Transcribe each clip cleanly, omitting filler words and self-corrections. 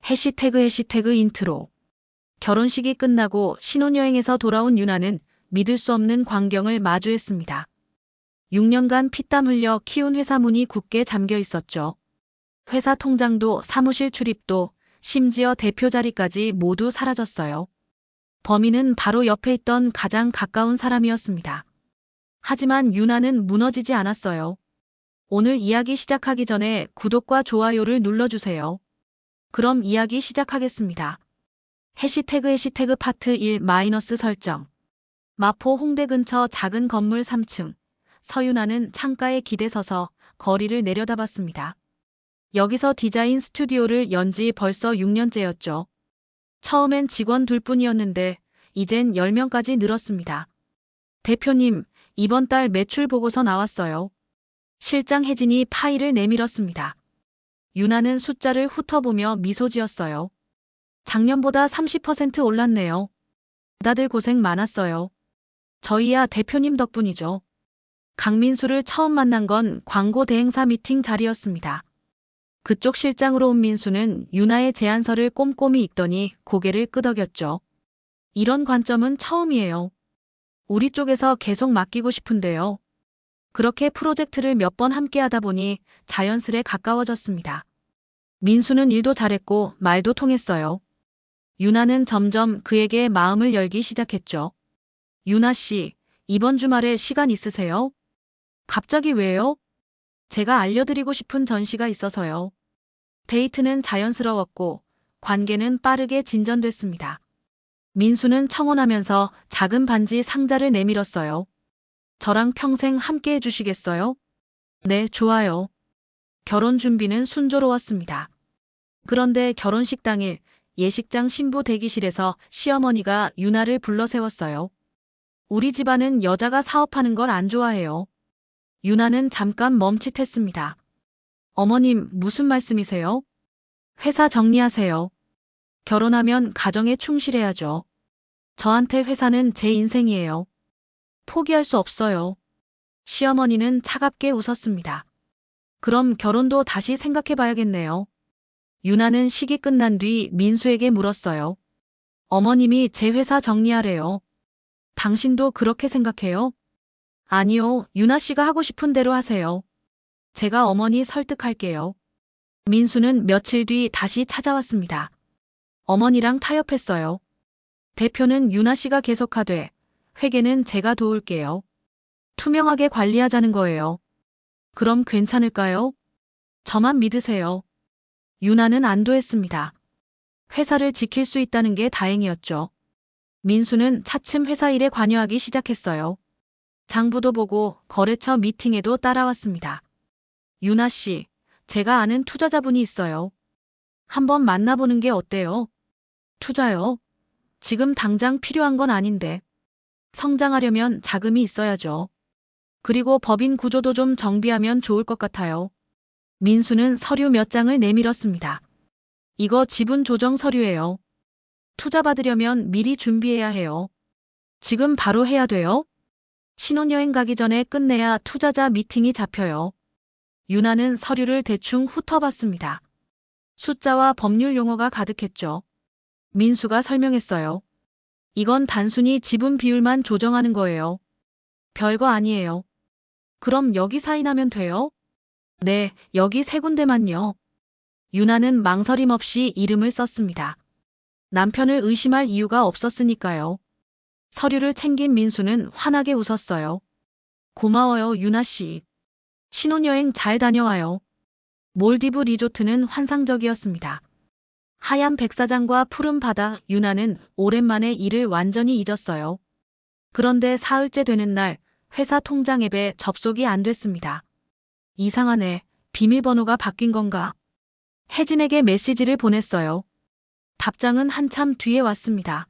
해시태그 인트로. 결혼식이 끝나고 신혼여행에서 돌아온 유나는 믿을 수 없는 광경을 마주했습니다. 6년간 피땀 흘려 키운 회사 문이 굳게 잠겨 있었죠. 회사 통장도 사무실 출입도 심지어 대표 자리까지 모두 사라졌어요. 범인은 바로 옆에 있던 가장 가까운 사람이었습니다. 하지만 유나는 무너지지 않았어요. 오늘 이야기 시작하기 전에 구독과 좋아요를 눌러주세요. 그럼 이야기 시작하겠습니다. 해시태그 파트 1 마이너스 설정. 마포 홍대 근처 작은 건물 3층. 서유나는 창가에 기대서서 거리를 내려다봤습니다. 여기서 디자인 스튜디오를 연지 벌써 6년째였죠. 처음엔 직원 둘뿐이었는데 이젠 10명까지 늘었습니다. 대표님, 이번 달 매출 보고서 나왔어요. 실장 혜진이 파일을 내밀었습니다. 유나는 숫자를 훑어보며 미소 지었어요. 작년보다 30% 올랐네요. 다들 고생 많았어요. 저희야 대표님 덕분이죠. 강민수를 처음 만난 건 광고 대행사 미팅 자리였습니다. 그쪽 실장으로 온 민수는 유나의 제안서를 꼼꼼히 읽더니 고개를 끄덕였죠. 이런 관점은 처음이에요. 우리 쪽에서 계속 맡기고 싶은데요. 그렇게 프로젝트를 몇 번 함께 하다 보니 자연스레 가까워졌습니다. 민수는 일도 잘했고 말도 통했어요. 유나는 점점 그에게 마음을 열기 시작했죠. 유나 씨, 이번 주말에 시간 있으세요? 갑자기 왜요? 제가 알려드리고 싶은 전시가 있어서요. 데이트는 자연스러웠고 관계는 빠르게 진전됐습니다. 민수는 청혼하면서 작은 반지 상자를 내밀었어요. 저랑 평생 함께 해주시겠어요? 네, 좋아요. 결혼 준비는 순조로웠습니다. 그런데 결혼식 당일 예식장 신부 대기실에서 시어머니가 유나를 불러 세웠어요. 우리 집안은 여자가 사업하는 걸 안 좋아해요. 유나는 잠깐 멈칫했습니다. 어머님, 무슨 말씀이세요? 회사 정리하세요. 결혼하면 가정에 충실해야죠. 저한테 회사는 제 인생이에요. 포기할 수 없어요. 시어머니는 차갑게 웃었습니다. 그럼 결혼도 다시 생각해봐야겠네요. 유나는 식이 끝난 뒤 민수에게 물었어요. 어머님이 제 회사 정리하래요. 당신도 그렇게 생각해요? 아니요, 유나 씨가 하고 싶은 대로 하세요. 제가 어머니 설득할게요. 민수는 며칠 뒤 다시 찾아왔습니다. 어머니랑 타협했어요. 대표는 유나 씨가 계속하되 회계는 제가 도울게요. 투명하게 관리하자는 거예요. 그럼 괜찮을까요? 저만 믿으세요. 유나는 안도했습니다. 회사를 지킬 수 있다는 게 다행이었죠. 민수는 차츰 회사 일에 관여하기 시작했어요. 장부도 보고 거래처 미팅에도 따라왔습니다. 유나 씨, 제가 아는 투자자분이 있어요. 한번 만나보는 게 어때요? 투자요? 지금 당장 필요한 건 아닌데. 성장하려면 자금이 있어야죠. 그리고 법인 구조도 좀 정비하면 좋을 것 같아요. 민수는 서류 몇 장을 내밀었습니다. 이거 지분 조정 서류예요. 투자 받으려면 미리 준비해야 해요. 지금 바로 해야 돼요? 신혼여행 가기 전에 끝내야 투자자 미팅이 잡혀요. 유나는 서류를 대충 훑어봤습니다. 숫자와 법률 용어가 가득했죠. 민수가 설명했어요. 이건 단순히 지분 비율만 조정하는 거예요. 별거 아니에요. 그럼 여기 사인하면 돼요? 네, 여기 세 군데만요. 유나는 망설임 없이 이름을 썼습니다. 남편을 의심할 이유가 없었으니까요. 서류를 챙긴 민수는 환하게 웃었어요. 고마워요, 유나 씨. 신혼여행 잘 다녀와요. 몰디브 리조트는 환상적이었습니다. 하얀 백사장과 푸른 바다, 유나는 오랜만에 일을 완전히 잊었어요. 그런데 사흘째 되는 날 회사 통장 앱에 접속이 안 됐습니다. 이상하네. 비밀번호가 바뀐 건가? 혜진에게 메시지를 보냈어요. 답장은 한참 뒤에 왔습니다.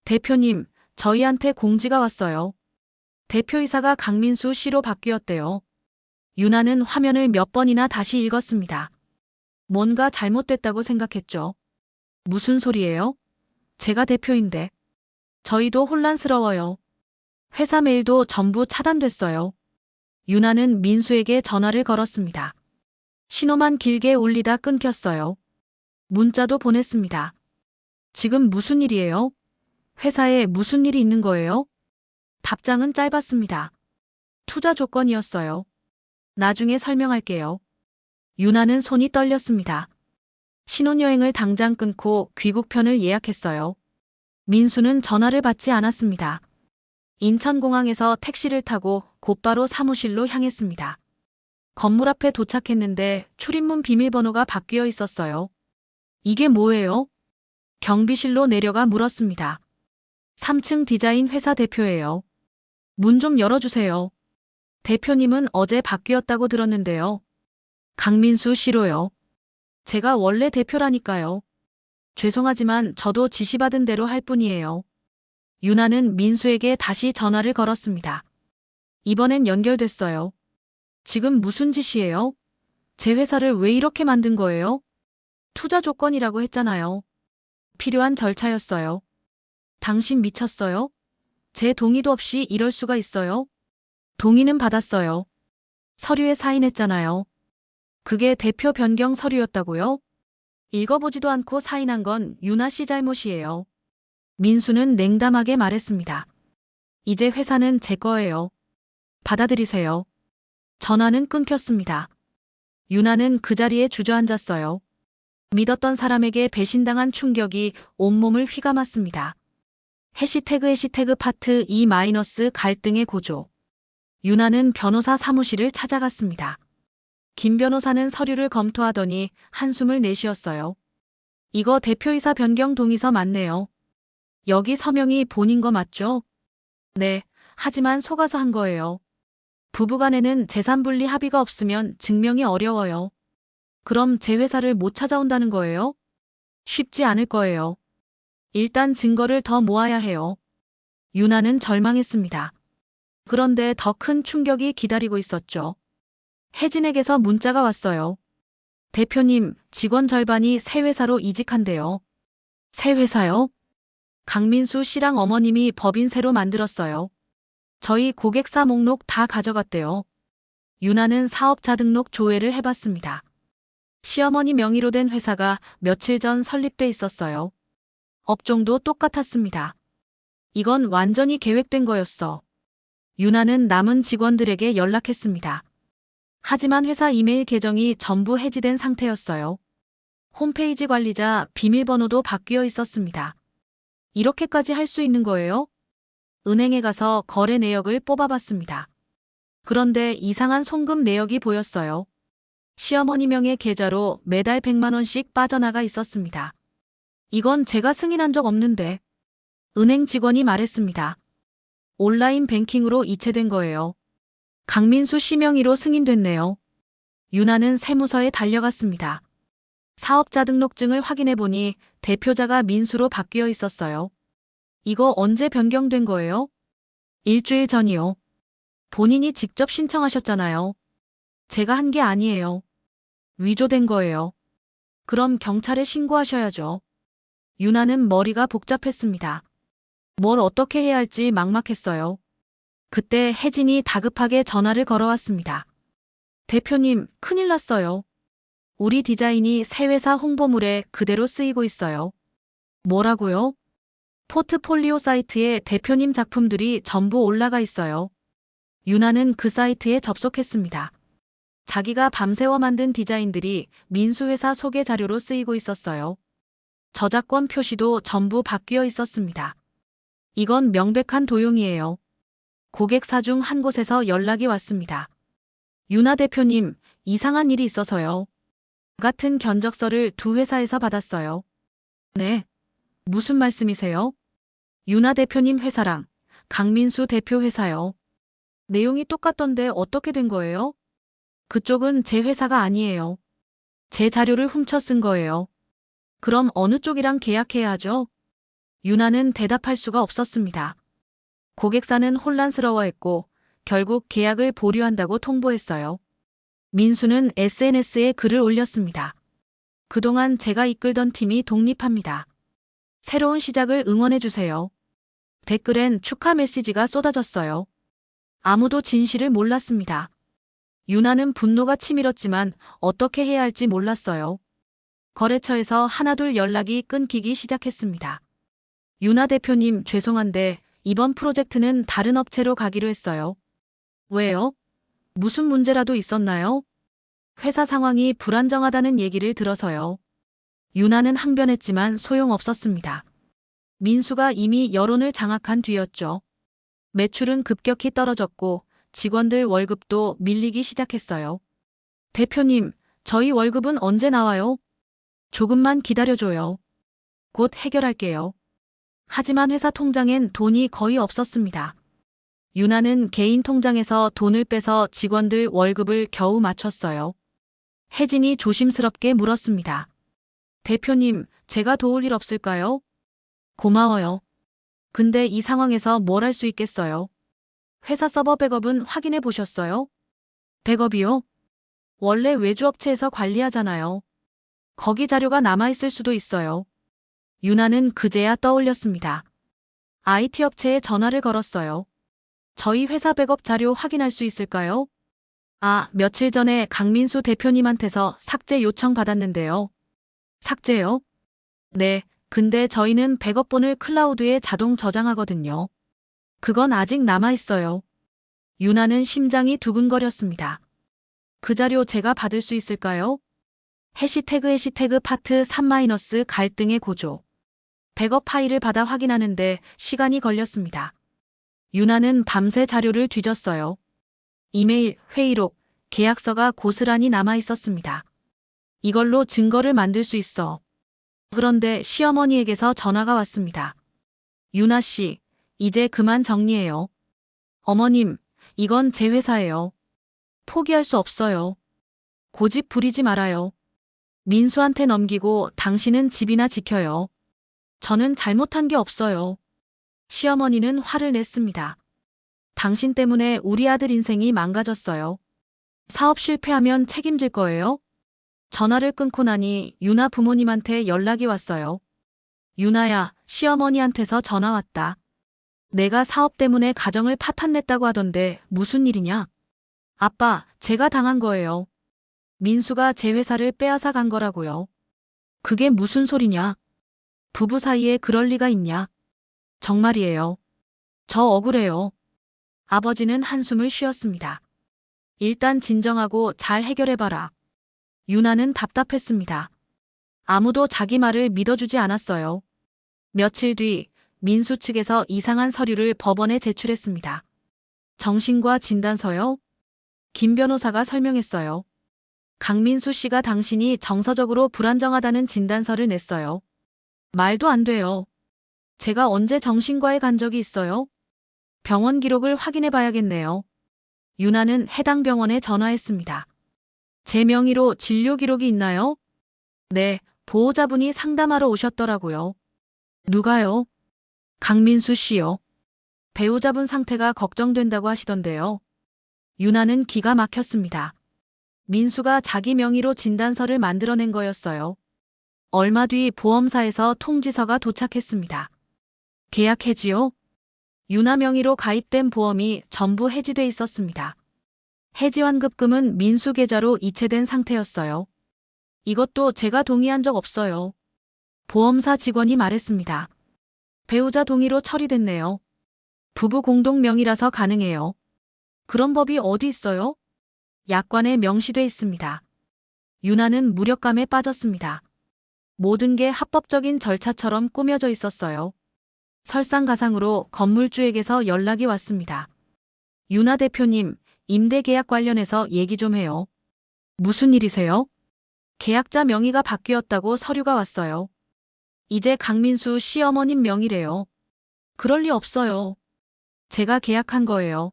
대표님, 저희한테 공지가 왔어요. 대표이사가 강민수 씨로 바뀌었대요. 유나는 화면을 몇 번이나 다시 읽었습니다. 뭔가 잘못됐다고 생각했죠. 무슨 소리예요? 제가 대표인데. 저희도 혼란스러워요. 회사 메일도 전부 차단됐어요. 유나는 민수에게 전화를 걸었습니다. 신호만 길게 울리다 끊겼어요. 문자도 보냈습니다. 지금 무슨 일이에요? 회사에 무슨 일이 있는 거예요? 답장은 짧았습니다. 투자 조건이었어요. 나중에 설명할게요. 유나는 손이 떨렸습니다. 신혼여행을 당장 끊고 귀국편을 예약했어요. 민수는 전화를 받지 않았습니다. 인천공항에서 택시를 타고 곧바로 사무실로 향했습니다. 건물 앞에 도착했는데 출입문 비밀번호가 바뀌어 있었어요. 이게 뭐예요? 경비실로 내려가 물었습니다. 3층 디자인 회사 대표예요. 문 좀 열어주세요. 대표님은 어제 바뀌었다고 들었는데요. 강민수 씨로요. 제가 원래 대표라니까요. 죄송하지만 저도 지시받은 대로 할 뿐이에요. 유나는 민수에게 다시 전화를 걸었습니다. 이번엔 연결됐어요. 지금 무슨 짓이에요? 제 회사를 왜 이렇게 만든 거예요? 투자 조건이라고 했잖아요. 필요한 절차였어요. 당신 미쳤어요? 제 동의도 없이 이럴 수가 있어요? 동의는 받았어요. 서류에 사인했잖아요. 그게 대표 변경 서류였다고요? 읽어보지도 않고 사인한 건 유나 씨 잘못이에요. 민수는 냉담하게 말했습니다. 이제 회사는 제 거예요. 받아들이세요. 전화는 끊겼습니다. 유나는 그 자리에 주저앉았어요. 믿었던 사람에게 배신당한 충격이 온몸을 휘감았습니다. 해시태그 파트 2- 갈등의 고조. 유나는 변호사 사무실을 찾아갔습니다. 김 변호사는 서류를 검토하더니 한숨을 내쉬었어요. 이거 대표이사 변경 동의서 맞네요. 여기 서명이 본인 거 맞죠? 네, 하지만 속아서 한 거예요. 부부간에는 재산분리 합의가 없으면 증명이 어려워요. 그럼 제 회사를 못 찾아온다는 거예요? 쉽지 않을 거예요. 일단 증거를 더 모아야 해요. 유나는 절망했습니다. 그런데 더 큰 충격이 기다리고 있었죠. 혜진에게서 문자가 왔어요. 대표님, 직원 절반이 새 회사로 이직한대요. 새 회사요? 강민수 씨랑 어머님이 법인 새로 만들었어요. 저희 고객사 목록 다 가져갔대요. 유나는 사업자 등록 조회를 해봤습니다. 시어머니 명의로 된 회사가 며칠 전 설립돼 있었어요. 업종도 똑같았습니다. 이건 완전히 계획된 거였어. 유나는 남은 직원들에게 연락했습니다. 하지만 회사 이메일 계정이 전부 해지된 상태였어요. 홈페이지 관리자 비밀번호도 바뀌어 있었습니다. 이렇게까지 할 수 있는 거예요? 은행에 가서 거래 내역을 뽑아봤습니다. 그런데 이상한 송금 내역이 보였어요. 시어머니 명의 계좌로 매달 100만 원씩 빠져나가 있었습니다. 이건 제가 승인한 적 없는데. 은행 직원이 말했습니다. 온라인 뱅킹으로 이체된 거예요. 강민수 씨 명의로 승인됐네요. 유나는 세무서에 달려갔습니다. 사업자 등록증을 확인해 보니 대표자가 민수로 바뀌어 있었어요. 이거 언제 변경된 거예요? 일주일 전이요. 본인이 직접 신청하셨잖아요. 제가 한 게 아니에요. 위조된 거예요. 그럼 경찰에 신고하셔야죠. 유나는 머리가 복잡했습니다. 뭘 어떻게 해야 할지 막막했어요. 그때 혜진이 다급하게 전화를 걸어왔습니다. 대표님, 큰일 났어요. 우리 디자인이 새 회사 홍보물에 그대로 쓰이고 있어요. 뭐라고요? 포트폴리오 사이트에 대표님 작품들이 전부 올라가 있어요. 유나는 그 사이트에 접속했습니다. 자기가 밤새워 만든 디자인들이 민수회사 소개 자료로 쓰이고 있었어요. 저작권 표시도 전부 바뀌어 있었습니다. 이건 명백한 도용이에요. 고객사 중 한 곳에서 연락이 왔습니다. 유나 대표님, 이상한 일이 있어서요. 같은 견적서를 두 회사에서 받았어요. 네. 무슨 말씀이세요? 유나 대표님 회사랑 강민수 대표 회사요. 내용이 똑같던데 어떻게 된 거예요? 그쪽은 제 회사가 아니에요. 제 자료를 훔쳐 쓴 거예요. 그럼 어느 쪽이랑 계약해야 하죠? 유나는 대답할 수가 없었습니다. 고객사는 혼란스러워했고 결국 계약을 보류한다고 통보했어요. 민수는 SNS에 글을 올렸습니다. 그동안 제가 이끌던 팀이 독립합니다. 새로운 시작을 응원해주세요. 댓글엔 축하 메시지가 쏟아졌어요. 아무도 진실을 몰랐습니다. 유나는 분노가 치밀었지만 어떻게 해야 할지 몰랐어요. 거래처에서 하나둘 연락이 끊기기 시작했습니다. 윤아 대표님, 죄송한데 이번 프로젝트는 다른 업체로 가기로 했어요. 왜요? 무슨 문제라도 있었나요? 회사 상황이 불안정하다는 얘기를 들어서요. 윤아는 항변했지만 소용없었습니다. 민수가 이미 여론을 장악한 뒤였죠. 매출은 급격히 떨어졌고 직원들 월급도 밀리기 시작했어요. 대표님, 저희 월급은 언제 나와요? 조금만 기다려줘요. 곧 해결할게요. 하지만 회사 통장엔 돈이 거의 없었습니다. 윤아는 개인 통장에서 돈을 빼서 직원들 월급을 겨우 맞췄어요. 혜진이 조심스럽게 물었습니다. 대표님, 제가 도울 일 없을까요? 고마워요. 근데 이 상황에서 뭘 할 수 있겠어요? 회사 서버 백업은 확인해 보셨어요? 백업이요? 원래 외주업체에서 관리하잖아요. 거기 자료가 남아있을 수도 있어요. 윤아는 그제야 떠올렸습니다. IT 업체에 전화를 걸었어요. 저희 회사 백업 자료 확인할 수 있을까요? 아, 며칠 전에 강민수 대표님한테서 삭제 요청 받았는데요. 삭제요? 네, 근데 저희는 백업본을 클라우드에 자동 저장하거든요. 그건 아직 남아있어요. 윤아는 심장이 두근거렸습니다. 그 자료 제가 받을 수 있을까요? 해시태그 파트 3- 갈등의 고조. 백업 파일을 받아 확인하는데 시간이 걸렸습니다. 윤아는 밤새 자료를 뒤졌어요. 이메일, 회의록, 계약서가 고스란히 남아 있었습니다. 이걸로 증거를 만들 수 있어. 그런데 시어머니에게서 전화가 왔습니다. 윤아 씨, 이제 그만 정리해요. 어머님, 이건 제 회사예요. 포기할 수 없어요. 고집 부리지 말아요. 민수한테 넘기고 당신은 집이나 지켜요. 저는 잘못한 게 없어요. 시어머니는 화를 냈습니다. 당신 때문에 우리 아들 인생이 망가졌어요. 사업 실패하면 책임질 거예요? 전화를 끊고 나니 윤아 부모님한테 연락이 왔어요. 윤아야, 시어머니한테서 전화 왔다. 내가 사업 때문에 가정을 파탄냈다고 하던데 무슨 일이냐? 아빠, 제가 당한 거예요. 민수가 제 회사를 빼앗아 간 거라고요. 그게 무슨 소리냐? 부부 사이에 그럴 리가 있냐? 정말이에요. 저 억울해요. 아버지는 한숨을 쉬었습니다. 일단 진정하고 잘 해결해봐라. 윤아는 답답했습니다. 아무도 자기 말을 믿어주지 않았어요. 며칠 뒤 민수 측에서 이상한 서류를 법원에 제출했습니다. 정신과 진단서요? 김 변호사가 설명했어요. 강민수 씨가 당신이 정서적으로 불안정하다는 진단서를 냈어요. 말도 안 돼요. 제가 언제 정신과에 간 적이 있어요? 병원 기록을 확인해 봐야겠네요. 윤아는 해당 병원에 전화했습니다. 제 명의로 진료 기록이 있나요? 네, 보호자분이 상담하러 오셨더라고요. 누가요? 강민수 씨요. 배우자분 상태가 걱정된다고 하시던데요. 윤아는 기가 막혔습니다. 민수가 자기 명의로 진단서를 만들어낸 거였어요. 얼마 뒤 보험사에서 통지서가 도착했습니다. 계약 해지요? 윤아 명의로 가입된 보험이 전부 해지돼 있었습니다. 해지 환급금은 민수 계좌로 이체된 상태였어요. 이것도 제가 동의한 적 없어요. 보험사 직원이 말했습니다. 배우자 동의로 처리됐네요. 부부 공동 명의라서 가능해요. 그런 법이 어디 있어요? 약관에 명시돼 있습니다. 윤아는 무력감에 빠졌습니다. 모든 게 합법적인 절차처럼 꾸며져 있었어요. 설상가상으로 건물주에게서 연락이 왔습니다. 윤아 대표님, 임대 계약 관련해서 얘기 좀 해요. 무슨 일이세요? 계약자 명의가 바뀌었다고 서류가 왔어요. 이제 강민수 시어머님 명의래요. 그럴 리 없어요. 제가 계약한 거예요.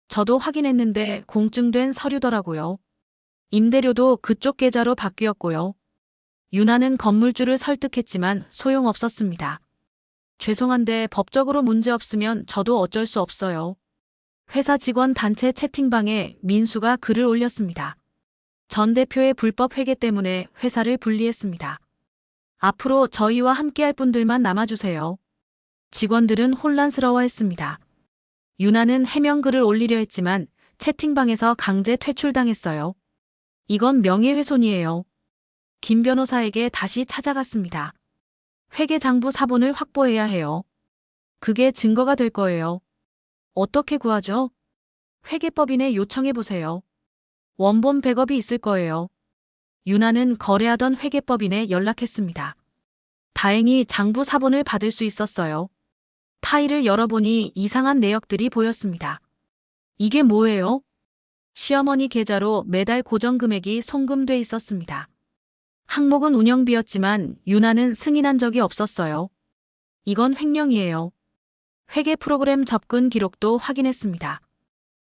저도 확인했는데 공증된 서류더라고요. 임대료도 그쪽 계좌로 바뀌었고요. 윤아는 건물주를 설득했지만 소용없었습니다. 죄송한데 법적으로 문제 없으면 저도 어쩔 수 없어요. 회사 직원 단체 채팅방에 민수가 글을 올렸습니다. 전 대표의 불법 회계 때문에 회사를 분리했습니다. 앞으로 저희와 함께할 분들만 남아주세요. 직원들은 혼란스러워했습니다. 윤아는 해명글을 올리려 했지만 채팅방에서 강제 퇴출당했어요. 이건 명예훼손이에요. 김 변호사에게 다시 찾아갔습니다. 회계장부 사본을 확보해야 해요. 그게 증거가 될 거예요. 어떻게 구하죠? 회계법인에 요청해보세요. 원본 백업이 있을 거예요. 유나는 거래하던 회계법인에 연락했습니다. 다행히 장부 사본을 받을 수 있었어요. 파일을 열어보니 이상한 내역들이 보였습니다. 이게 뭐예요? 시어머니 계좌로 매달 고정 금액이 송금돼 있었습니다. 항목은 운영비였지만 유나는 승인한 적이 없었어요. 이건 횡령이에요. 회계 프로그램 접근 기록도 확인했습니다.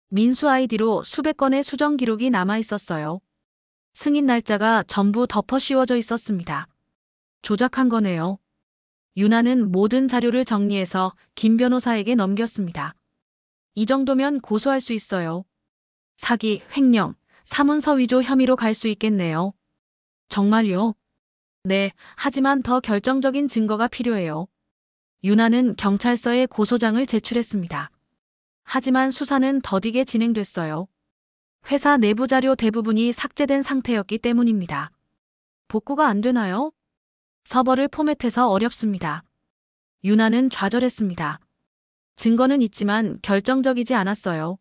민수 아이디로 수백 건의 수정 기록이 남아 있었어요. 승인 날짜가 전부 덮어 씌워져 있었습니다. 조작한 거네요. 유나는 모든 자료를 정리해서 김 변호사에게 넘겼습니다. 이 정도면 고소할 수 있어요. 사기, 횡령, 사문서 위조 혐의로 갈 수 있겠네요. 정말요? 네, 하지만 더 결정적인 증거가 필요해요. 유나는 경찰서에 고소장을 제출했습니다. 하지만 수사는 더디게 진행됐어요. 회사 내부 자료 대부분이 삭제된 상태였기 때문입니다. 복구가 안 되나요? 서버를 포맷해서 어렵습니다. 유나는 좌절했습니다. 증거는 있지만 결정적이지 않았어요.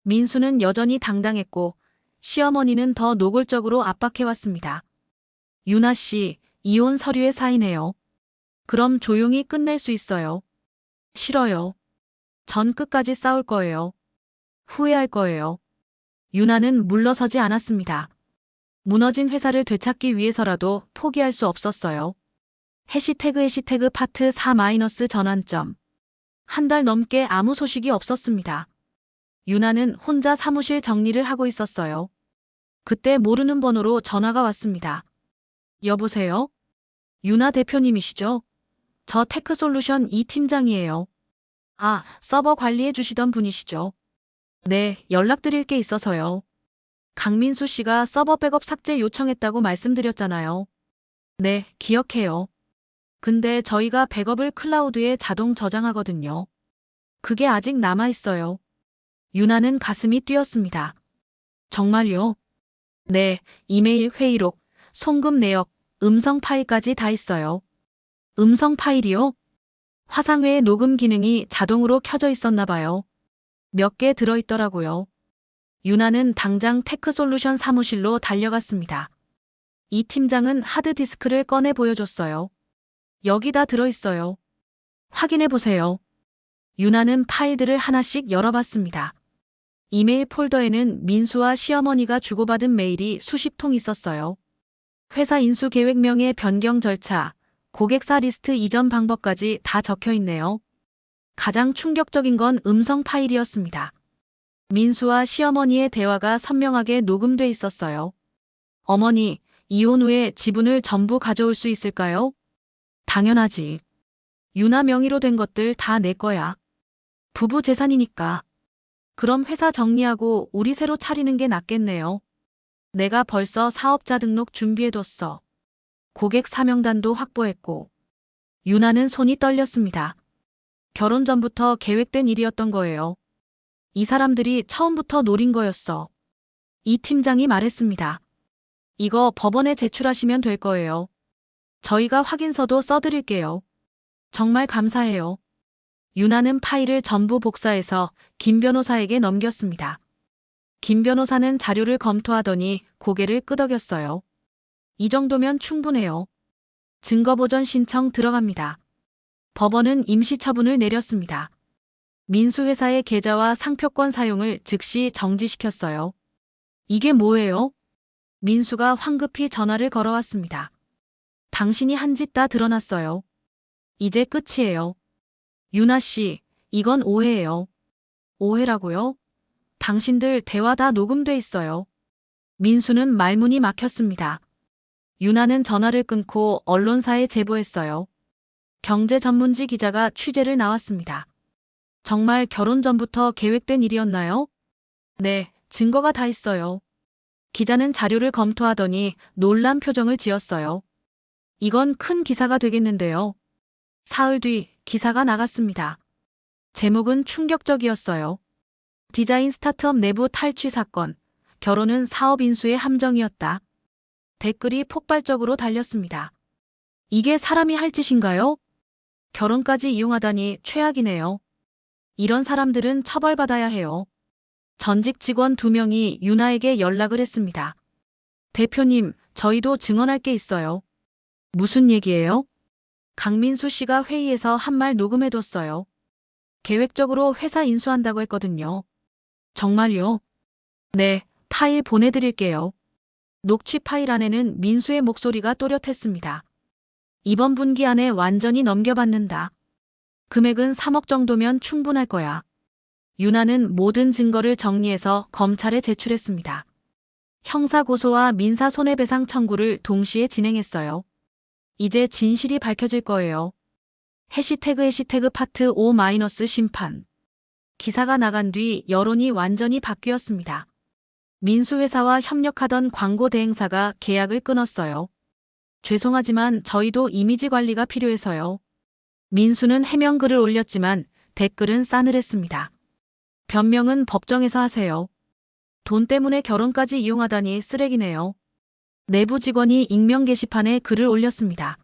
민수는 여전히 당당했고 시어머니는 더 노골적으로 압박해왔습니다. 유나 씨, 이혼 서류에 사인해요. 그럼 조용히 끝낼 수 있어요. 싫어요. 전 끝까지 싸울 거예요. 후회할 거예요. 유나는 물러서지 않았습니다. 무너진 회사를 되찾기 위해서라도 포기할 수 없었어요. 해시태그 파트 4 전환점. 한 달 넘게 아무 소식이 없었습니다. 유나는 혼자 사무실 정리를 하고 있었어요. 그때 모르는 번호로 전화가 왔습니다. 여보세요? 유나 대표님이시죠? 저 테크솔루션 이 팀장이에요. 아, 서버 관리해 주시던 분이시죠? 네, 연락드릴 게 있어서요. 강민수 씨가 서버 백업 삭제 요청했다고 말씀드렸잖아요. 네, 기억해요. 근데 저희가 백업을 클라우드에 자동 저장하거든요. 그게 아직 남아있어요. 유나는 가슴이 뛰었습니다. 정말요? 네, 이메일 회의록, 송금 내역, 음성 파일까지 다 있어요. 음성 파일이요? 화상회의 녹음 기능이 자동으로 켜져 있었나 봐요. 몇 개 들어있더라고요. 유나는 당장 테크솔루션 사무실로 달려갔습니다. 이 팀장은 하드디스크를 꺼내 보여줬어요. 여기 다 들어있어요. 확인해보세요. 유나는 파일들을 하나씩 열어봤습니다. 이메일 폴더에는 민수와 시어머니가 주고받은 메일이 수십 통 있었어요. 회사 인수 계획명의 변경 절차, 고객사 리스트 이전 방법까지 다 적혀 있네요. 가장 충격적인 건 음성 파일이었습니다. 민수와 시어머니의 대화가 선명하게 녹음돼 있었어요. 어머니, 이혼 후에 지분을 전부 가져올 수 있을까요? 당연하지. 유나 명의로 된 것들 다 내 거야. 부부 재산이니까. 그럼 회사 정리하고 우리 새로 차리는 게 낫겠네요. 내가 벌써 사업자 등록 준비해뒀어. 고객 사명단도 확보했고. 유나는 손이 떨렸습니다. 결혼 전부터 계획된 일이었던 거예요. 이 사람들이 처음부터 노린 거였어. 이 팀장이 말했습니다. 이거 법원에 제출하시면 될 거예요. 저희가 확인서도 써드릴게요. 정말 감사해요. 유나는 파일을 전부 복사해서 김 변호사에게 넘겼습니다. 김 변호사는 자료를 검토하더니 고개를 끄덕였어요. 이 정도면 충분해요. 증거보전 신청 들어갑니다. 법원은 임시처분을 내렸습니다. 민수회사의 계좌와 상표권 사용을 즉시 정지시켰어요. 이게 뭐예요? 민수가 황급히 전화를 걸어왔습니다. 당신이 한 짓 다 드러났어요. 이제 끝이에요. 유나 씨, 이건 오해예요. 오해라고요? 당신들 대화 다 녹음돼 있어요. 민수는 말문이 막혔습니다. 유나는 전화를 끊고 언론사에 제보했어요. 경제 전문지 기자가 취재를 나왔습니다. 정말 결혼 전부터 계획된 일이었나요? 네, 증거가 다 있어요. 기자는 자료를 검토하더니 놀란 표정을 지었어요. 이건 큰 기사가 되겠는데요. 사흘 뒤 기사가 나갔습니다. 제목은 충격적이었어요. 디자인 스타트업 내부 탈취 사건, 결혼은 사업 인수의 함정이었다. 댓글이 폭발적으로 달렸습니다. 이게 사람이 할 짓인가요? 결혼까지 이용하다니 최악이네요. 이런 사람들은 처벌받아야 해요. 전직 직원 2명이 윤아에게 연락을 했습니다. 대표님, 저희도 증언할 게 있어요. 무슨 얘기예요? 강민수 씨가 회의에서 한 말 녹음해뒀어요. 계획적으로 회사 인수한다고 했거든요. 정말요? 네, 파일 보내드릴게요. 녹취 파일 안에는 민수의 목소리가 또렷했습니다. 이번 분기 안에 완전히 넘겨받는다. 금액은 3억 정도면 충분할 거야. 윤아는 모든 증거를 정리해서 검찰에 제출했습니다. 형사고소와 민사 손해배상 청구를 동시에 진행했어요. 이제 진실이 밝혀질 거예요. 해시태그 파트 5- 심판. 기사가 나간 뒤 여론이 완전히 바뀌었습니다. 민수회사와 협력하던 광고 대행사가 계약을 끊었어요. 죄송하지만 저희도 이미지 관리가 필요해서요. 민수는 해명글을 올렸지만 댓글은 싸늘했습니다. 변명은 법정에서 하세요. 돈 때문에 결혼까지 이용하다니 쓰레기네요. 내부 직원이 익명 게시판에 글을 올렸습니다.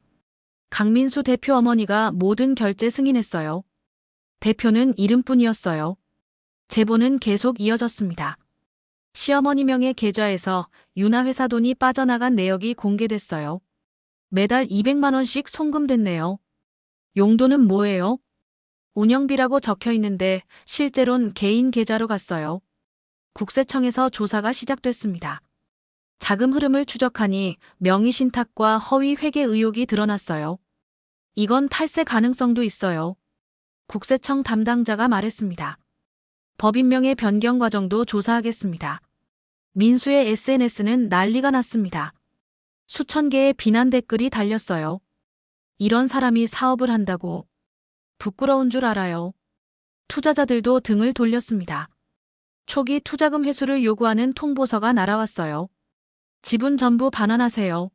강민수 대표 어머니가 모든 결제 승인했어요. 대표는 이름뿐이었어요. 제보는 계속 이어졌습니다. 시어머니 명의 계좌에서 윤아 회사 돈이 빠져나간 내역이 공개됐어요. 매달 200만 원씩 송금됐네요. 용도는 뭐예요? 운영비라고 적혀 있는데 실제론 개인 계좌로 갔어요. 국세청에서 조사가 시작됐습니다. 자금 흐름을 추적하니 명의 신탁과 허위 회계 의혹이 드러났어요. 이건 탈세 가능성도 있어요. 국세청 담당자가 말했습니다. 법인명의 변경 과정도 조사하겠습니다. 민수의 SNS는 난리가 났습니다. 수천 개의 비난 댓글이 달렸어요. 이런 사람이 사업을 한다고. 부끄러운 줄 알아요. 투자자들도 등을 돌렸습니다. 초기 투자금 회수를 요구하는 통보서가 날아왔어요. 지분 전부 반환하세요.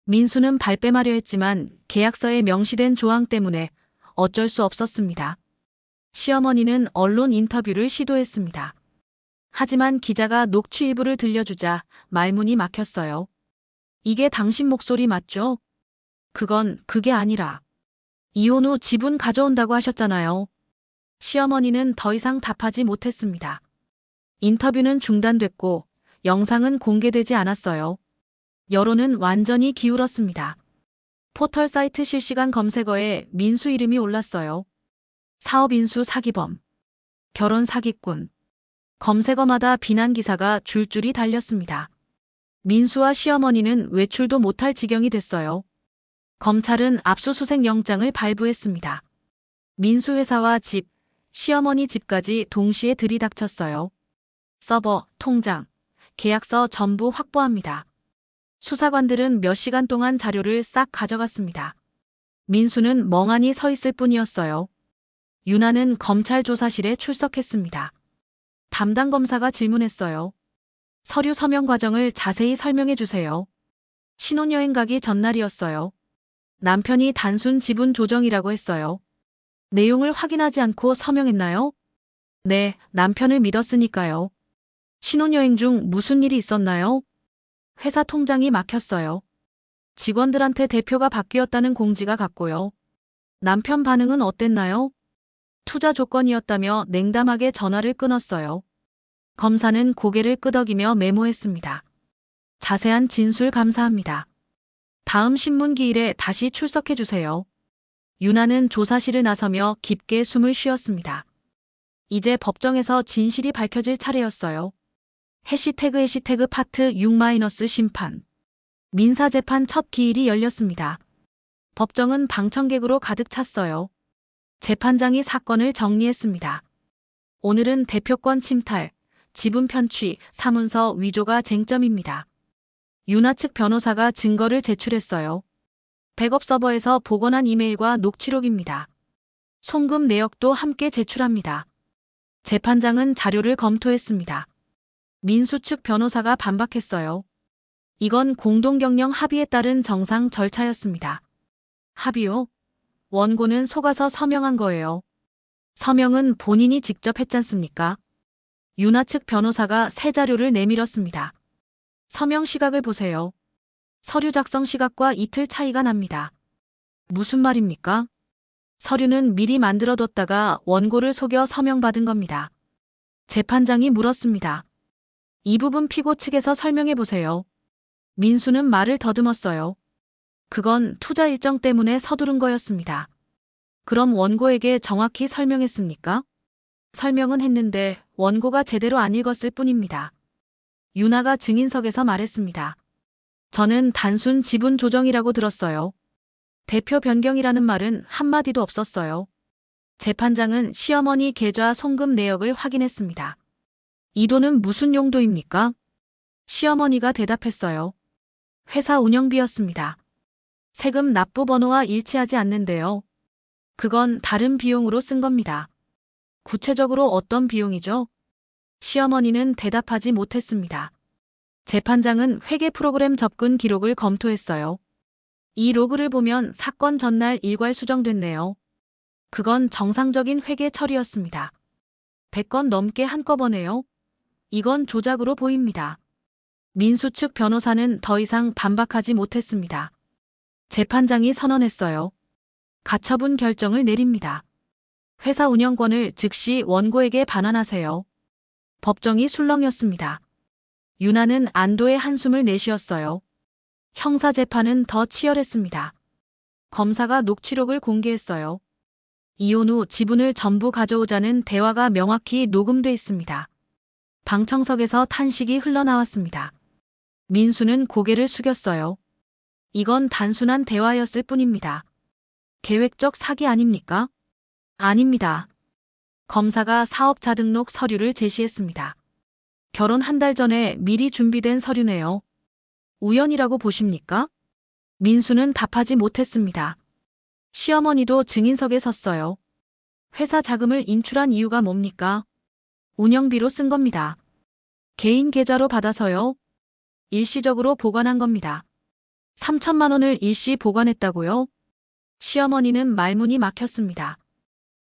민수는 발뺌하려 했지만 계약서에 명시된 조항 때문에 어쩔 수 없었습니다. 시어머니는 언론 인터뷰를 시도했습니다. 하지만 기자가 녹취 일부를 들려주자 말문이 막혔어요. 이게 당신 목소리 맞죠? 그게 아니라. 이혼 후 지분 가져온다고 하셨잖아요. 시어머니는 더 이상 답하지 못했습니다. 인터뷰는 중단됐고 영상은 공개되지 않았어요. 여론은 완전히 기울었습니다. 포털 사이트 실시간 검색어에 민수 이름이 올랐어요. 사업 인수 사기범, 결혼 사기꾼. 검색어마다 비난 기사가 줄줄이 달렸습니다. 민수와 시어머니는 외출도 못할 지경이 됐어요. 검찰은 압수수색 영장을 발부했습니다. 민수 회사와 집, 시어머니 집까지 동시에 들이닥쳤어요. 서버, 통장, 계약서 전부 확보합니다. 수사관들은 몇 시간 동안 자료를 싹 가져갔습니다. 민수는 멍하니 서 있을 뿐이었어요. 윤아는 검찰 조사실에 출석했습니다. 담당 검사가 질문했어요. 서류 서명 과정을 자세히 설명해 주세요. 신혼여행 가기 전날이었어요. 남편이 단순 지분 조정이라고 했어요. 내용을 확인하지 않고 서명했나요? 네, 남편을 믿었으니까요. 신혼여행 중 무슨 일이 있었나요? 회사 통장이 막혔어요. 직원들한테 대표가 바뀌었다는 공지가 갔고요. 남편 반응은 어땠나요? 투자 조건이었다며 냉담하게 전화를 끊었어요. 검사는 고개를 끄덕이며 메모했습니다. 자세한 진술 감사합니다. 다음 신문기일에 다시 출석해 주세요. 윤아는 조사실을 나서며 깊게 숨을 쉬었습니다. 이제 법정에서 진실이 밝혀질 차례였어요. 해시태그 파트 6- 심판. 민사재판 첫 기일이 열렸습니다. 법정은 방청객으로 가득 찼어요. 재판장이 사건을 정리했습니다. 오늘은 대표권 침탈, 지분 편취, 사문서 위조가 쟁점입니다. 윤아 측 변호사가 증거를 제출했어요. 백업 서버에서 복원한 이메일과 녹취록입니다. 송금 내역도 함께 제출합니다. 재판장은 자료를 검토했습니다. 민수 측 변호사가 반박했어요. 이건 공동경영 합의에 따른 정상 절차였습니다. 합의요? 원고는 속아서 서명한 거예요. 서명은 본인이 직접 했잖습니까? 윤아 측 변호사가 새 자료를 내밀었습니다. 서명 시각을 보세요. 서류 작성 시각과 이틀 차이가 납니다. 무슨 말입니까? 서류는 미리 만들어뒀다가 원고를 속여 서명받은 겁니다. 재판장이 물었습니다. 이 부분 피고 측에서 설명해 보세요. 민수는 말을 더듬었어요. 그건 투자 일정 때문에 서두른 거였습니다. 그럼 원고에게 정확히 설명했습니까? 설명은 했는데 원고가 제대로 안 읽었을 뿐입니다. 유나가 증인석에서 말했습니다. 저는 단순 지분 조정이라고 들었어요. 대표 변경이라는 말은 한마디도 없었어요. 재판장은 시어머니 계좌 송금 내역을 확인했습니다. 이 돈은 무슨 용도입니까? 시어머니가 대답했어요. 회사 운영비였습니다. 세금 납부 번호와 일치하지 않는데요. 그건 다른 비용으로 쓴 겁니다. 구체적으로 어떤 비용이죠? 시어머니는 대답하지 못했습니다. 재판장은 회계 프로그램 접근 기록을 검토했어요. 이 로그를 보면 사건 전날 일괄 수정됐네요. 그건 정상적인 회계 처리였습니다. 100건 넘게 한꺼번에요. 이건 조작으로 보입니다. 민수 측 변호사는 더 이상 반박하지 못했습니다. 재판장이 선언했어요. 가처분 결정을 내립니다. 회사 운영권을 즉시 원고에게 반환하세요. 법정이 술렁였습니다. 유나는 안도의 한숨을 내쉬었어요. 형사재판은 더 치열했습니다. 검사가 녹취록을 공개했어요. 이혼 후 지분을 전부 가져오자는 대화가 명확히 녹음돼 있습니다. 방청석에서 탄식이 흘러나왔습니다. 민수는 고개를 숙였어요. 이건 단순한 대화였을 뿐입니다. 계획적 사기 아닙니까? 아닙니다. 검사가 사업자 등록 서류를 제시했습니다. 결혼 한 달 전에 미리 준비된 서류네요. 우연이라고 보십니까? 민수는 답하지 못했습니다. 시어머니도 증인석에 섰어요. 회사 자금을 인출한 이유가 뭡니까? 운영비로 쓴 겁니다. 개인 계좌로 받아서요. 일시적으로 보관한 겁니다. 3천만 원을 일시 보관했다고요? 시어머니는 말문이 막혔습니다.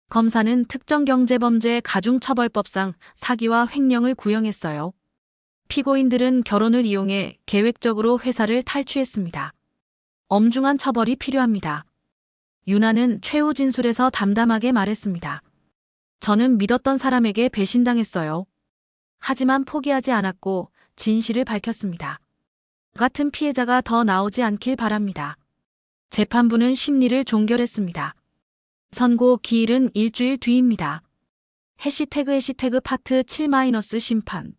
검사는 특정경제범죄 가중처벌법상 사기와 횡령을 구형했어요. 피고인들은 결혼을 이용해 계획적으로 회사를 탈취했습니다. 엄중한 처벌이 필요합니다. 유나는 최후 진술에서 담담하게 말했습니다. 저는 믿었던 사람에게 배신당했어요. 하지만 포기하지 않았고 진실을 밝혔습니다. 같은 피해자가 더 나오지 않길 바랍니다. 재판부는 심리를 종결했습니다. 선고 기일은 일주일 뒤입니다. 해시태그 파트 7- 심판.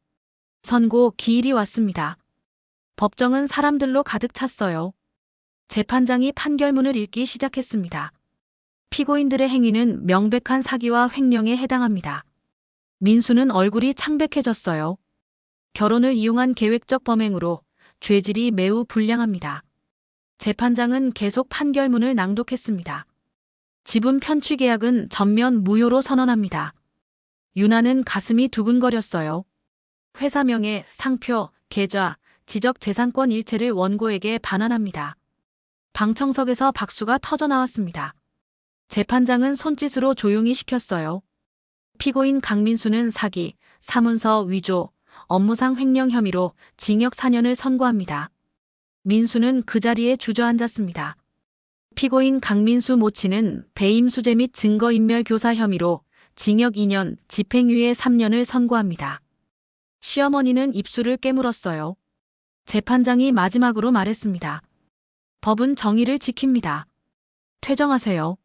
선고 기일이 왔습니다. 법정은 사람들로 가득 찼어요. 재판장이 판결문을 읽기 시작했습니다. 피고인들의 행위는 명백한 사기와 횡령에 해당합니다. 민수는 얼굴이 창백해졌어요. 결혼을 이용한 계획적 범행으로 죄질이 매우 불량합니다. 재판장은 계속 판결문을 낭독했습니다. 지분 편취 계약은 전면 무효로 선언합니다. 유나는 가슴이 두근거렸어요. 회사명의 상표, 계좌, 지적재산권 일체를 원고에게 반환합니다. 방청석에서 박수가 터져나왔습니다. 재판장은 손짓으로 조용히 시켰어요. 피고인 강민수는 사기, 사문서 위조, 업무상 횡령 혐의로 징역 4년을 선고합니다. 민수는 그 자리에 주저앉았습니다. 피고인 강민수 모친은 배임수재 및 증거인멸 교사 혐의로 징역 2년, 집행유예 3년을 선고합니다. 시어머니는 입술을 깨물었어요. 재판장이 마지막으로 말했습니다. 법은 정의를 지킵니다. 퇴정하세요.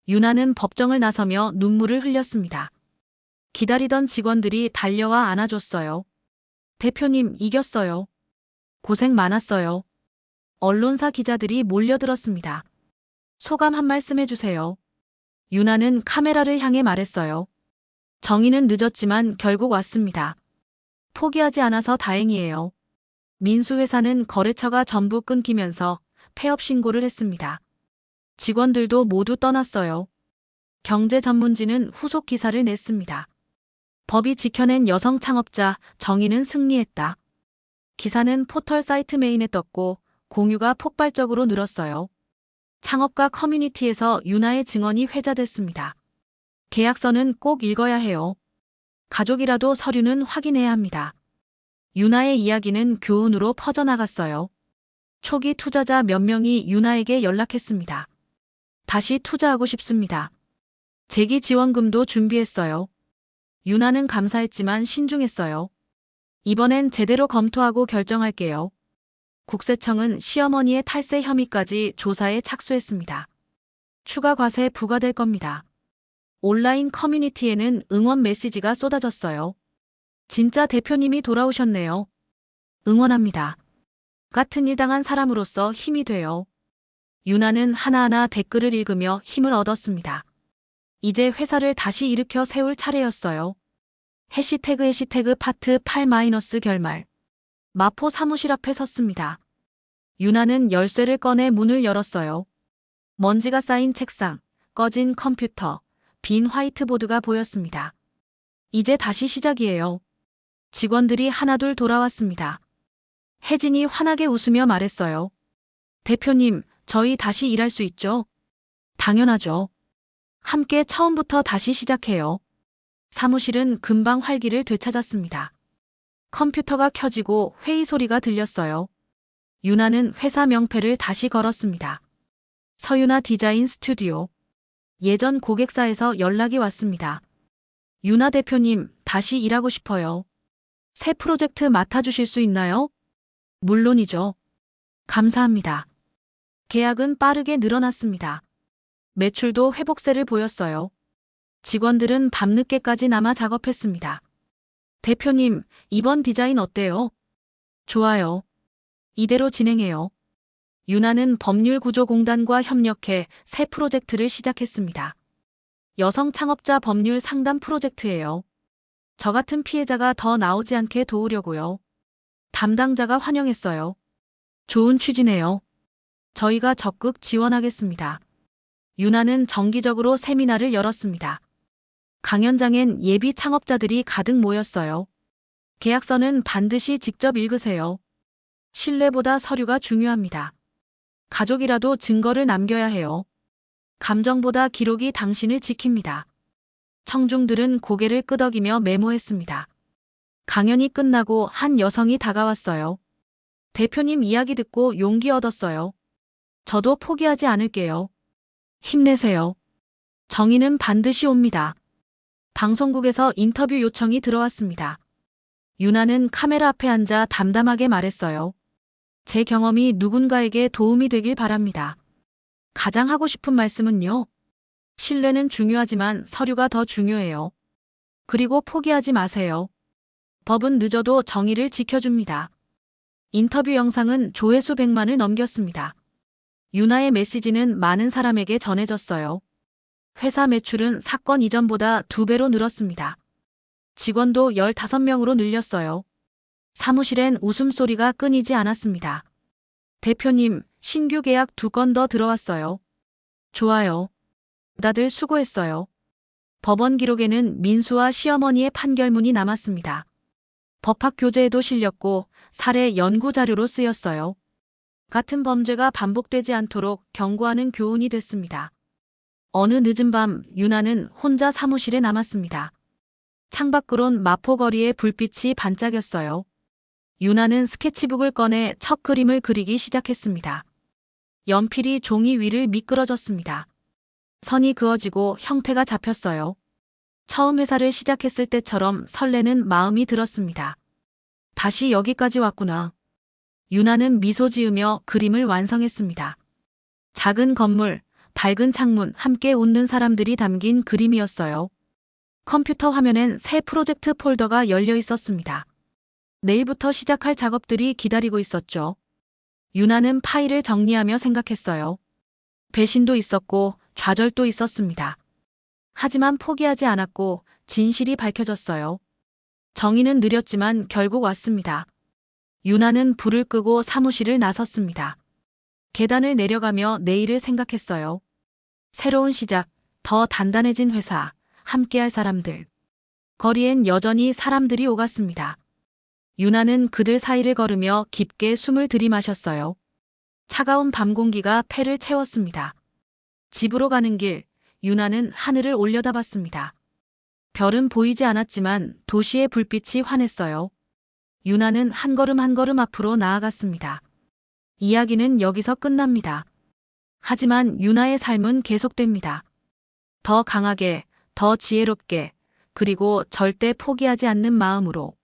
유나는 법정을 나서며 눈물을 흘렸습니다. 기다리던 직원들이 달려와 안아줬어요. 대표님, 이겼어요. 고생 많았어요. 언론사 기자들이 몰려들었습니다. 소감 한 말씀 해주세요. 유나는 카메라를 향해 말했어요. 정의는 늦었지만 결국 왔습니다. 포기하지 않아서 다행이에요. 민수회사는 거래처가 전부 끊기면서 폐업 신고를 했습니다. 직원들도 모두 떠났어요. 경제전문지는 후속 기사를 냈습니다. 법이 지켜낸 여성 창업자 정의는 승리했다. 기사는 포털 사이트 메인에 떴고 공유가 폭발적으로 늘었어요. 창업가 커뮤니티에서 유나의 증언이 회자됐습니다. 계약서는 꼭 읽어야 해요. 가족이라도 서류는 확인해야 합니다. 유나의 이야기는 교훈으로 퍼져나갔어요. 초기 투자자 몇 명이 유나에게 연락했습니다. 다시 투자하고 싶습니다. 재기 지원금도 준비했어요. 유나는 감사했지만 신중했어요. 이번엔 제대로 검토하고 결정할게요. 국세청은 시어머니의 탈세 혐의까지 조사에 착수했습니다. 추가 과세 부과될 겁니다. 온라인 커뮤니티에는 응원 메시지가 쏟아졌어요. 진짜 대표님이 돌아오셨네요. 응원합니다. 같은 일 당한 사람으로서 힘이 돼요. 유나는 하나하나 댓글을 읽으며 힘을 얻었습니다. 이제 회사를 다시 일으켜 세울 차례였어요. 해시태그 파트 8- 결말. 마포 사무실 앞에 섰습니다. 유나는 열쇠를 꺼내 문을 열었어요. 먼지가 쌓인 책상, 꺼진 컴퓨터, 빈 화이트보드가 보였습니다. 이제 다시 시작이에요. 직원들이 하나둘 돌아왔습니다. 혜진이 환하게 웃으며 말했어요. 대표님, 저희 다시 일할 수 있죠? 당연하죠. 함께 처음부터 다시 시작해요. 사무실은 금방 활기를 되찾았습니다. 컴퓨터가 켜지고 회의 소리가 들렸어요. 유나는 회사 명패를 다시 걸었습니다. 서유나 디자인 스튜디오. 예전 고객사에서 연락이 왔습니다. 유나 대표님, 다시 일하고 싶어요. 새 프로젝트 맡아주실 수 있나요? 물론이죠. 감사합니다. 계약은 빠르게 늘어났습니다. 매출도 회복세를 보였어요. 직원들은 밤늦게까지 남아 작업했습니다. 대표님, 이번 디자인 어때요? 좋아요. 이대로 진행해요. 유나는 법률구조공단과 협력해 새 프로젝트를 시작했습니다. 여성 창업자 법률 상담 프로젝트예요. 저 같은 피해자가 더 나오지 않게 도우려고요. 담당자가 환영했어요. 좋은 취지네요. 저희가 적극 지원하겠습니다. 유나는 정기적으로 세미나를 열었습니다. 강연장엔 예비 창업자들이 가득 모였어요. 계약서는 반드시 직접 읽으세요. 신뢰보다 서류가 중요합니다. 가족이라도 증거를 남겨야 해요. 감정보다 기록이 당신을 지킵니다. 청중들은 고개를 끄덕이며 메모했습니다. 강연이 끝나고 한 여성이 다가왔어요. 대표님 이야기 듣고 용기 얻었어요. 저도 포기하지 않을게요. 힘내세요. 정의는 반드시 옵니다. 방송국에서 인터뷰 요청이 들어왔습니다. 유나는 카메라 앞에 앉아 담담하게 말했어요. 제 경험이 누군가에게 도움이 되길 바랍니다. 가장 하고 싶은 말씀은요. 신뢰는 중요하지만 서류가 더 중요해요. 그리고 포기하지 마세요. 법은 늦어도 정의를 지켜줍니다. 인터뷰 영상은 조회수 100만을 넘겼습니다. 유나의 메시지는 많은 사람에게 전해졌어요. 회사 매출은 사건 이전보다 2배로 늘었습니다. 직원도 15명으로 늘렸어요. 사무실엔 웃음소리가 끊이지 않았습니다. 대표님, 신규 계약 2건 더 들어왔어요. 좋아요. 다들 수고했어요. 법원 기록에는 민수와 시어머니의 판결문이 남았습니다. 법학 교재에도 실렸고 사례 연구 자료로 쓰였어요. 같은 범죄가 반복되지 않도록 경고하는 교훈이 됐습니다. 어느 늦은 밤 유나는 혼자 사무실에 남았습니다. 창밖으론 마포거리의 불빛이 반짝였어요. 유나는 스케치북을 꺼내 첫 그림을 그리기 시작했습니다. 연필이 종이 위를 미끄러졌습니다. 선이 그어지고 형태가 잡혔어요. 처음 회사를 시작했을 때처럼 설레는 마음이 들었습니다. 다시 여기까지 왔구나. 유나는 미소 지으며 그림을 완성했습니다. 작은 건물, 밝은 창문, 함께 웃는 사람들이 담긴 그림이었어요. 컴퓨터 화면엔 새 프로젝트 폴더가 열려 있었습니다. 내일부터 시작할 작업들이 기다리고 있었죠. 유나는 파일을 정리하며 생각했어요. 배신도 있었고 좌절도 있었습니다. 하지만 포기하지 않았고 진실이 밝혀졌어요. 정의는 느렸지만 결국 왔습니다. 유나는 불을 끄고 사무실을 나섰습니다. 계단을 내려가며 내일을 생각했어요. 새로운 시작, 더 단단해진 회사, 함께할 사람들. 거리엔 여전히 사람들이 오갔습니다. 유나는 그들 사이를 걸으며 깊게 숨을 들이마셨어요. 차가운 밤 공기가 폐를 채웠습니다. 집으로 가는 길, 유나는 하늘을 올려다봤습니다. 별은 보이지 않았지만 도시의 불빛이 환했어요. 유나는 한 걸음 한 걸음 앞으로 나아갔습니다. 이야기는 여기서 끝납니다. 하지만 유나의 삶은 계속됩니다. 더 강하게, 더 지혜롭게, 그리고 절대 포기하지 않는 마음으로.